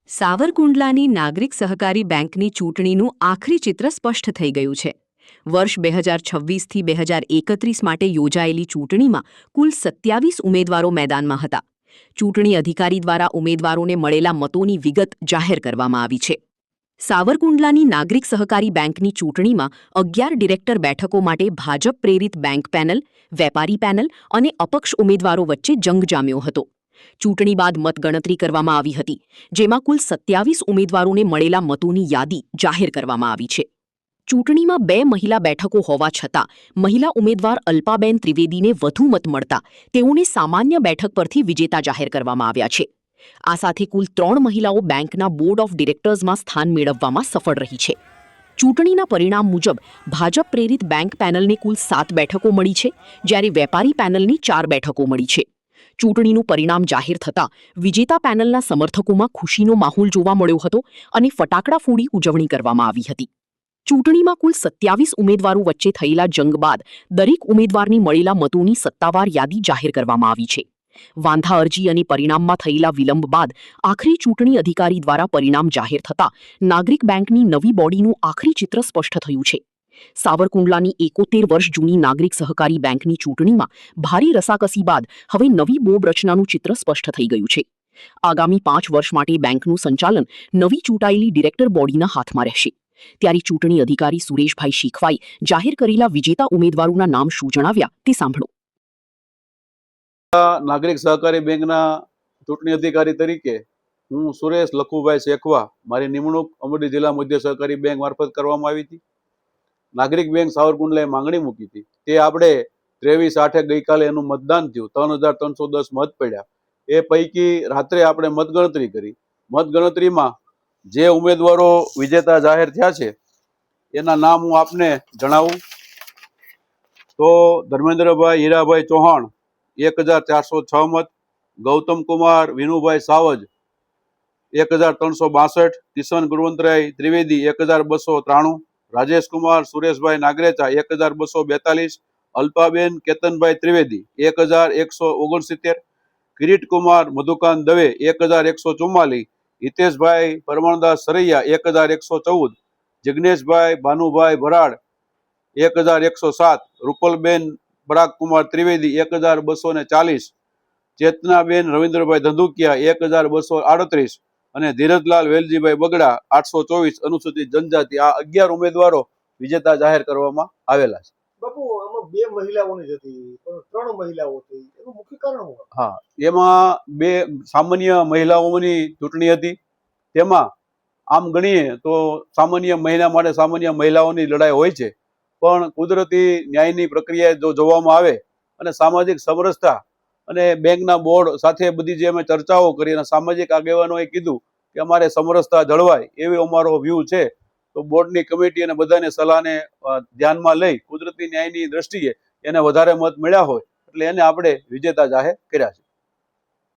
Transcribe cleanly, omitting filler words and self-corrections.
સાવરકુંડલાની નાગરિક સહકારી બેંકની ચૂંટણીનું આખરી ચિત્ર સ્પષ્ટ થઈ ગયું છે. વર્ષ 2026થી 2031 માટે યોજાયેલી ચૂંટણીમાં કુલ 27 ઉમેદવારો મેદાનમાં હતા. ચૂંટણી અધિકારી દ્વારા ઉમેદવારોને મળેલા મતોની વિગત જાહેર કરવામાં આવી છે. સાવરકુંડલાની નાગરિક સહકારી બેંકની ચૂંટણીમાં 11 ડિરેક્ટર બેઠકો માટે ભાજપ પ્રેરિત બેંક પેનલ, વેપારી પેનલ અને અપક્ષ ઉમેદવારો વચ્ચે જંગ જામ્યો હતો. ચૂંટણી બાદ મતગણતરી કરવામાં આવી હતી, જેમાં કુલ 27 ઉમેદવારોને મળેલા મતોની યાદી જાહેર કરવામાં આવી છે. ચૂંટણીમાં 2 મહિલા બેઠકો હોવા છતાં મહિલા ઉમેદવાર અલ્પાબેન ત્રિવેદીને વધુ મત મળતા તેઓને સામાન્ય બેઠક પરથી વિજેતા જાહેર કરવામાં આવ્યા છે. આ સાથે કુલ 3 મહિલાઓ બેંકના બોર્ડ ઓફ ડિરેક્ટર્સમાં સ્થાન મેળવવામાં સફળ રહી છે. ચૂંટણીના પરિણામ મુજબ ભાજપ પ્રેરિત બેંક પેનલને કુલ 7 બેઠકો મળી છે, જ્યારે વેપારી પેનલની 4 બેઠકો મળી છે. ચૂંટણીનું પરિણામ જાહેર થતાં વિજેતા પેનલના સમર્થકોમાં ખુશીનો માહોલ જોવા મળ્યો હતો અને ફટાકડા ફોડી ઉજવણી કરવામાં આવી હતી. ચૂંટણીમાં કુલ 27 ઉમેદવારો વચ્ચે થયેલા જંગ બાદ દરેક ઉમેદવારની મળેલા મતોની સત્તાવાર યાદી જાહેર કરવામાં આવી છે. વાંધા અરજી અને પરિણામમાં થયેલા વિલંબ બાદ આખરી ચૂંટણી અધિકારી દ્વારા પરિણામ જાહેર થતાં નાગરિક બેંકની નવી બોડીનું આખરી ચિત્ર સ્પષ્ટ થયું છે. સાવરકુંડલાની 71 વર્ષ જૂની નાગરિક સહકારી બેંકની ચૂંટણીમાં ભારે રસાકસી બાદ હવે નવી બોર્ડ રચનાનું ચિત્ર સ્પષ્ટ થઈ ગયું છે. આગામી 5 વર્ષ માટે બેંકનું સંચાલન નવી ચૂંટાયેલી ડિરેક્ટર બોડીના હાથમાં રહેશે. ત્યારે ચૂંટણી અધિકારી સુરેશભાઈ શીખવાએ જાહેર કરેલા વિજેતા ઉમેદવારોના નામ શું જણાવ્યા તે સાંભળો. નાગરિક સહકારી બેંકના ચૂંટણી અધિકારી તરીકે હું સુરેશ લખુભાઈ શેખવા મારી નિમણૂક અમરેલી જિલ્લા મધ્ય સહકારી બેંક મારફત કરવામાં આવી હતી. નાગરિક બેંક સાવરકુંડલાએ માંગણી મૂકી હતી તે આપણે 23/8 ગઈકાલે એનું મતદાન થયું. 3310 મત પડ્યા. એ પૈકી રાત્રે આપણે મતગણતરી કરી. મતગણતરીમાં જે ઉમેદવારો વિજેતા જાહેર થયા છે એના નામ હું આપને જણાવું તો ધર્મેન્દ્રભાઈ હીરાભાઈ ચૌહાણ 1406 મત, ગૌતમ કુમાર વિનુભાઈ સાવજ 1362, કિશન ગુણવંતરાય ત્રિવેદી 1293, રાજેશ કુમાર સુરેશભાઈ નાગરેચા 1242, અલ્પાબેન કેતનભાઈ ત્રિવેદી 1169, કિરીટકુમાર મધુકાંત દવે 1144, હિતેશભાઈ પરમણદાસ સરૈયા 1114, જિગ્નેશભાઈ ભાનુભાઈ ભરાડ 1107, રૂપલબેન પરાગકુમાર ત્રિવેદી 1240, ચેતનાબેન રવિન્દ્રભાઈ ધંધુકિયા 1238 અને ધીરજલાલ વેલજીભાઈ બગડા 824 અનુસૂચિત જનજાતિ. આ 11 ઉમેદવારો વિજેતા જાહેર કરવામાં આવેલા છે. બાપુ, આમાં 2 મહિલાઓની જ હતી પણ 3 મહિલાઓ થઈ, એનું મુખ્ય કારણ શું? હા, એમાં 2 સામાન્ય મહિલાઓની ચૂંટણી હતી. તેમાં આમ ગણીએ તો સામાન્ય મહિલા માટે સામાન્ય મહિલાઓની લડાઈ હોય છે, પણ કુદરતી ન્યાયની પ્રક્રિયા જો જોવામાં આવે અને સામાજિક સમરસતા અને બેંકના બોર્ડ સાથે બધી જે અમે ચર્ચાઓ કરી અને સામાજિક આગેવાનોએ કીધું કે અમારે સમરસતા જળવાય એવી અમારો વ્યૂ છે, તો બોર્ડની કમિટી અને બધાની સલાહને ધ્યાનમાં લઈ કુદરતી ન્યાયની દ્રષ્ટિએ એને વધારે મત મળ્યા હોય એટલે એને આપણે વિજેતા જાહેર કર્યા છે.